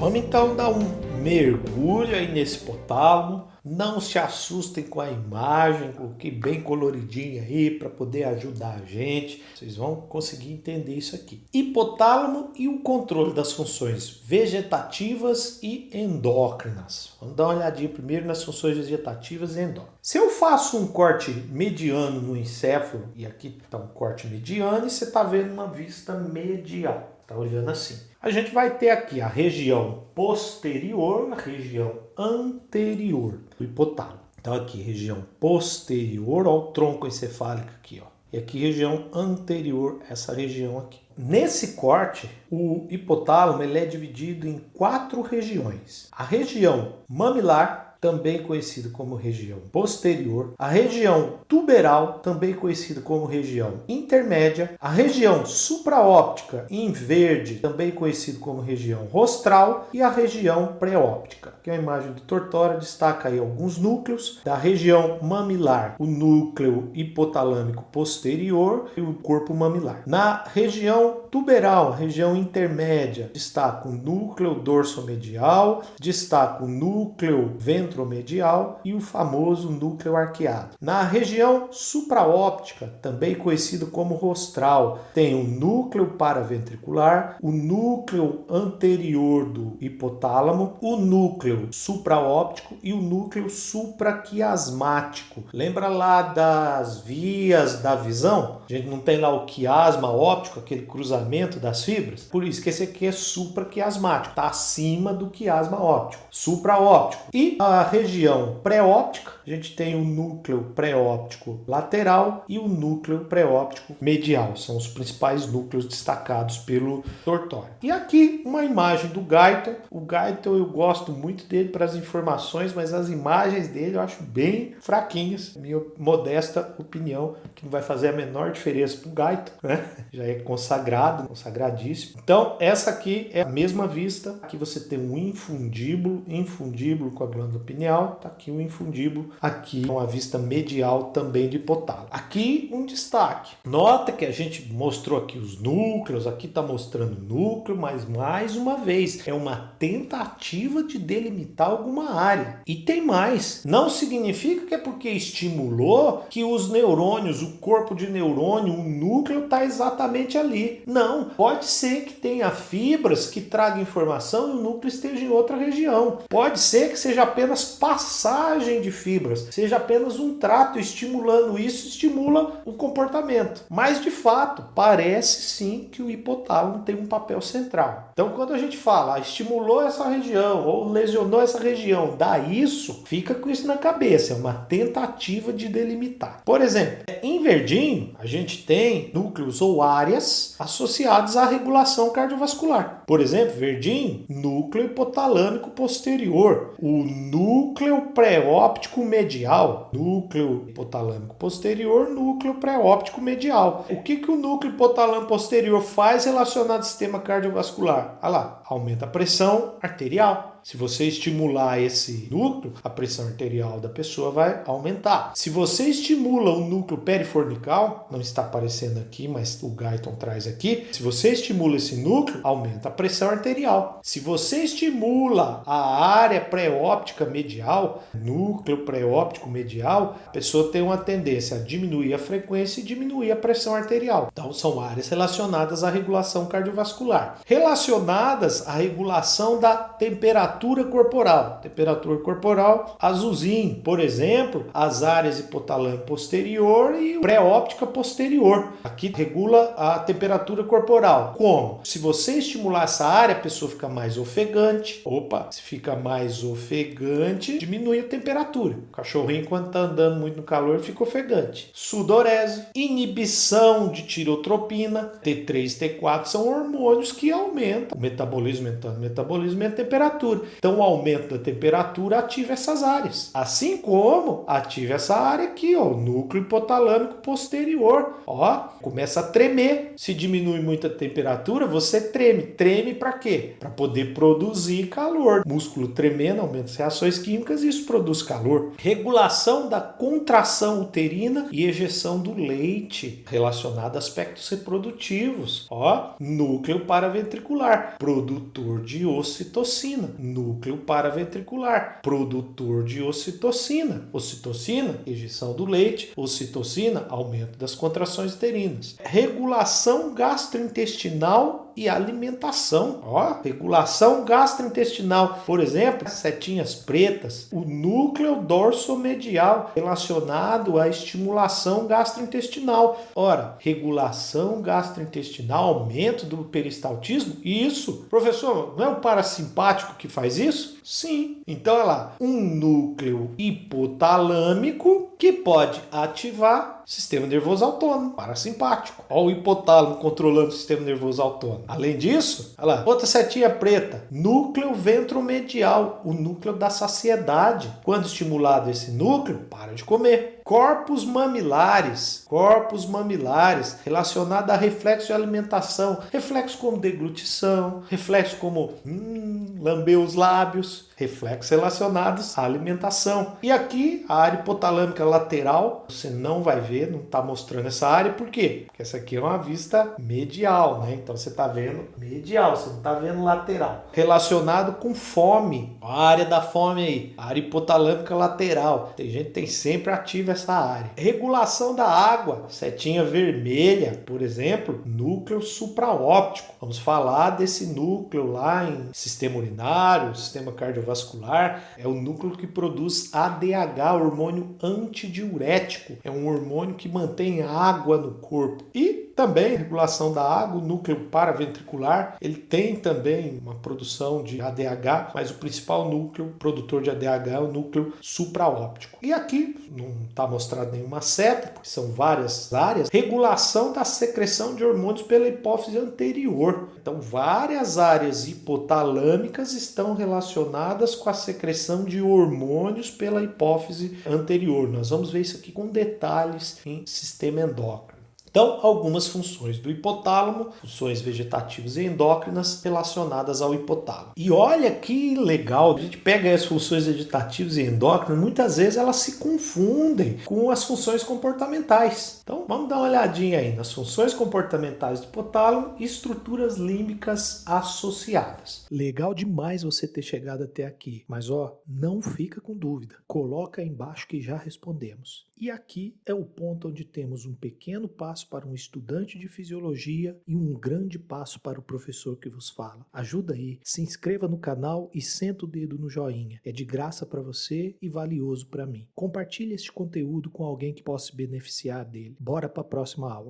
Vamos então dar um mergulho aí nesse hipotálamo. Não se assustem com a imagem, coloquei bem coloridinha aí para poder ajudar a gente. Vocês vão conseguir entender isso aqui. Hipotálamo e o controle das funções vegetativas e endócrinas. Vamos dar uma olhadinha primeiro nas funções vegetativas e endócrinas. Se eu faço um corte mediano no encéfalo, e aqui está um corte mediano, e você está vendo uma vista medial. Está olhando assim. A gente vai ter aqui a região posterior, a região anterior do hipotálamo. Então aqui, região posterior ao tronco encefálico aqui, ó. E aqui, região anterior, essa região aqui. Nesse corte, o hipotálamo ele é dividido em 4 regiões. A região mamilar, também conhecida como região posterior, a região tuberal, também conhecida como região intermédia, a região supraóptica em verde, também conhecido como região rostral, e a região pré-óptica. Aqui a imagem do Tortora destaca aí alguns núcleos da região mamilar, o núcleo hipotalâmico posterior e o corpo mamilar. Na região tuberal, região intermédia, destaca o núcleo dorsomedial, destaca o núcleo ventromedial e o famoso núcleo arqueado. Na região supraóptica, também conhecido como rostral, tem o núcleo paraventricular, o núcleo anterior do hipotálamo, o núcleo supraóptico e o núcleo supraquiasmático. Lembra lá das vias da visão? A gente não tem lá o quiasma óptico, aquele cruzamento das fibras? Por isso que esse aqui é supraquiasmático, está acima do quiasma óptico, supraóptico. E a região pré-óptica, a gente tem o núcleo pré-óptico lateral e o núcleo pré-óptico medial. São os principais núcleos destacados pelo Tortora. E aqui uma imagem do Guyton. O Guyton eu gosto muito dele para as informações, mas as imagens dele eu acho bem fraquinhas. Minha modesta opinião, que não vai fazer a menor diferença para o Guyton, né? Já é consagrado, consagradíssimo. Então essa aqui é a mesma vista. Aqui você tem um infundíbulo com a glândula pineal. Tá aqui o infundíbulo. Aqui uma vista medial também de hipotálamo. Aqui um destaque. Nota que a gente mostrou aqui os núcleos. Aqui está mostrando o núcleo, mas mais uma vez é uma tentativa de delimitar alguma área. E tem mais. Não significa que é porque estimulou que os neurônios, o corpo de neurônio, o núcleo está exatamente ali. Não. Pode ser que tenha fibras que tragam informação e o núcleo esteja em outra região. Pode ser que seja apenas passagem de fibras, seja apenas um trato estimulando isso, estimula o comportamento. Mas de fato, parece sim que o hipotálamo tem um papel central. Então quando a gente fala, estimulou essa região ou lesionou essa região, dá isso, fica com isso na cabeça, é uma tentativa de delimitar. Por exemplo, em verdinho, a gente tem núcleos ou áreas associados à regulação cardiovascular. Por exemplo, verdinho, núcleo hipotalâmico posterior, o núcleo pré-óptico medial, núcleo hipotalâmico posterior, núcleo pré-óptico medial. O que o núcleo hipotalâmico posterior faz relacionado ao sistema cardiovascular? Olha lá, aumenta a pressão arterial. Se você estimular esse núcleo, a pressão arterial da pessoa vai aumentar. Se você estimula o núcleo perifornical, não está aparecendo aqui, mas o Guyton traz aqui. Se você estimula esse núcleo, aumenta a pressão arterial. Se você estimula a área pré-óptica medial, núcleo pré-óptico medial, a pessoa tem uma tendência a diminuir a frequência e diminuir a pressão arterial. Então, são áreas relacionadas à regulação cardiovascular. Relacionadas à regulação da temperatura corporal. Temperatura corporal azulzinho, por exemplo, as áreas hipotalâmico posterior e pré-óptica posterior. Aqui regula a temperatura corporal. Como? Se você estimular essa área, a pessoa fica mais ofegante. Se fica mais ofegante, diminui a temperatura. O cachorrinho, quando está andando muito no calor, fica ofegante. Sudorese, inibição de tirotropina, T3 e T4 são hormônios que aumentam o metabolismo, aumentando o metabolismo e a temperatura. temperatura. Então o aumento da temperatura ativa essas áreas. Assim como ativa essa área aqui, ó, o núcleo hipotalâmico posterior. Ó, começa a tremer. Se diminui muito a temperatura, você treme. Treme para quê? Para poder produzir calor. Músculo tremendo, aumenta as reações químicas e isso produz calor. Regulação da contração uterina e ejeção do leite, relacionada a aspectos reprodutivos. Ó, núcleo paraventricular, produtor de ocitocina. Núcleo paraventricular, produtor de ocitocina. Ocitocina, ejeção do leite. Ocitocina, aumento das contrações uterinas. Regulação gastrointestinal e alimentação. Ó, regulação gastrointestinal. Por exemplo, setinhas pretas. O núcleo dorsomedial relacionado à estimulação gastrointestinal. Ora, regulação gastrointestinal, aumento do peristaltismo? Isso. Professor, não é o parasimpático que faz isso? Sim. Então, olha lá, um núcleo hipotalâmico que pode ativar o sistema nervoso autônomo, parasimpático. Olha o hipotálamo controlando o sistema nervoso autônomo. Além disso, olha lá, outra setinha preta, núcleo ventromedial, o núcleo da saciedade. Quando estimulado esse núcleo, para de comer. Corpos mamilares, relacionado a reflexo de alimentação, reflexo como deglutição, reflexo como lamber os lábios, reflexos relacionados à alimentação. E aqui, a área hipotalâmica lateral, você não vai ver, não está mostrando essa área, por quê? Porque essa aqui é uma vista medial, né? Então você está vendo medial, você não está vendo lateral. Relacionado com fome, a área da fome aí, a área hipotalâmica lateral. Tem gente que tem sempre ativa essa área. Regulação da água, setinha vermelha, por exemplo, núcleo supraóptico. Vamos falar desse núcleo lá em sistema urinário, sistema cardiovascular. É o núcleo que produz ADH, hormônio antidiurético. É um hormônio que mantém água no corpo. E também regulação da água, o núcleo paraventricular, ele tem também uma produção de ADH, mas o principal núcleo produtor de ADH é o núcleo supraóptico. E aqui não está mostrado nenhuma seta, porque são várias áreas. Regulação da secreção de hormônios pela hipófise anterior. Então, várias áreas hipotalâmicas estão relacionadas com a secreção de hormônios pela hipófise anterior. Nós vamos ver isso aqui com detalhes em sistema endócrino. Então, algumas funções do hipotálamo, funções vegetativas e endócrinas relacionadas ao hipotálamo. E olha que legal, a gente pega as funções vegetativas e endócrinas, muitas vezes elas se confundem com as funções comportamentais. Então, vamos dar uma olhadinha aí nas funções comportamentais do hipotálamo e estruturas límbicas associadas. Legal demais você ter chegado até aqui, mas não fica com dúvida. Coloca aí embaixo que já respondemos. E aqui é o ponto onde temos um pequeno passo para um estudante de fisiologia e um grande passo para o professor que vos fala. Ajuda aí, se inscreva no canal e senta o dedo no joinha. É de graça para você e valioso para mim. Compartilhe este conteúdo com alguém que possa se beneficiar dele. Bora para a próxima aula.